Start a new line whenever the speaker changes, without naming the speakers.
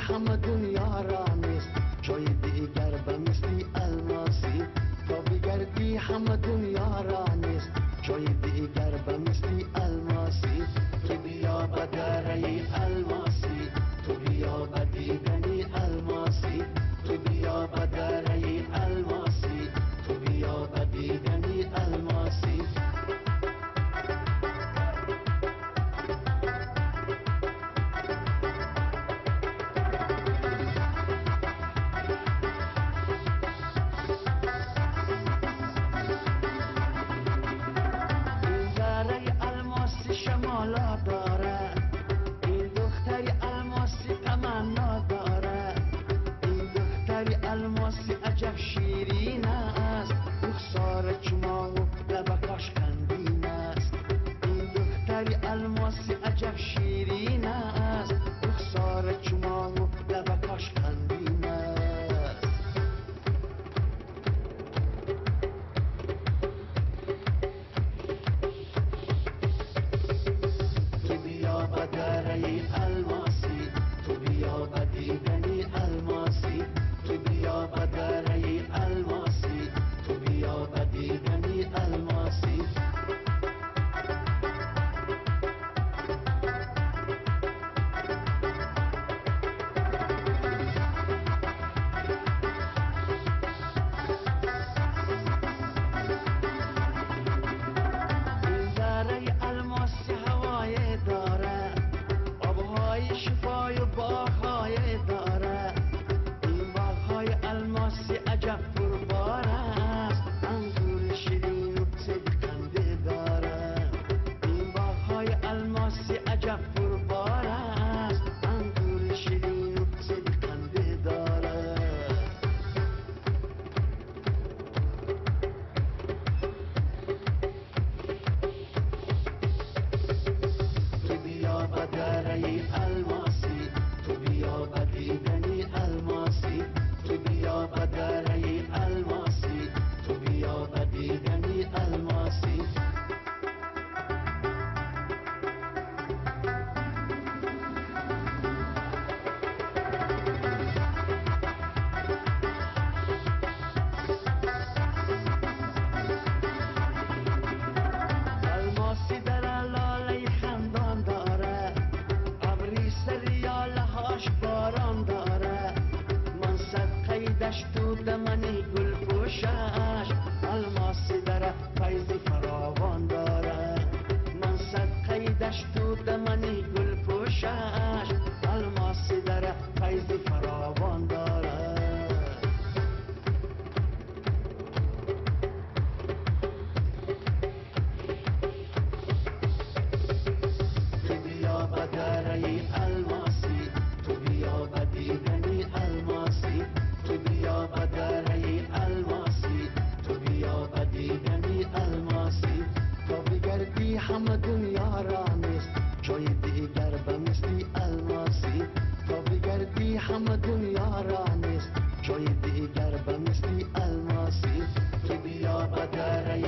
همه دنیا را نیست جای دیگر به مثل الماسی. تا بگردی همه دنیا را نیست جای دیگر به مثل الماسی. تو بیا به دره الماسی، تو بیا به دیدن الماسی، تو بیا به دره الماسی، تو بیا به دیدن الماسی. شمالا داره این دختری الماسی تمنا داره. این دختری الماسی عجب شیرین است، رخسار چما و لبکاش خندین است. این دختری الماسی عجب شیرین است، رخسار چما و لبکاش خندین است. دره الماسی، تو بیا به دیدن الماسی، تو بیا به دره الماسی، تو بیا به دیدن الماسی. این دره الماسی هوای داره، شفای باغ‌های داره. این باغ‌های الماسی عجب پربار است، انگور شیرین و صدقنده داره. این باغ‌های الماسی عجب پربار است، انگور شیرین و صدقنده داره. تو بیا به دره الماسی، تو بیا به دیدن الماسی، تو بیا به دره الماسی، تو بیا به دیدن الماسی. الماسی در لاله خندان داره، ابری سریال هاش باران داره. من صدقه دشت دمنی گل پوشش، الماسی در فیض فراوان داره. من صدقه دشت دمنی گل پوشش، الماسی در فیض فراوان داره. دره الماسی، تو بیا به دیدن الماسی، تو بیا به دره الماسی، تو بیا به دیدن الماسی. تا بگردی همه دنیا را نیست جای دیگر به مثل الماسی. تا بگردی همه دنیا را نیست جای دیگر به مثل الماسی. تو بیا به دره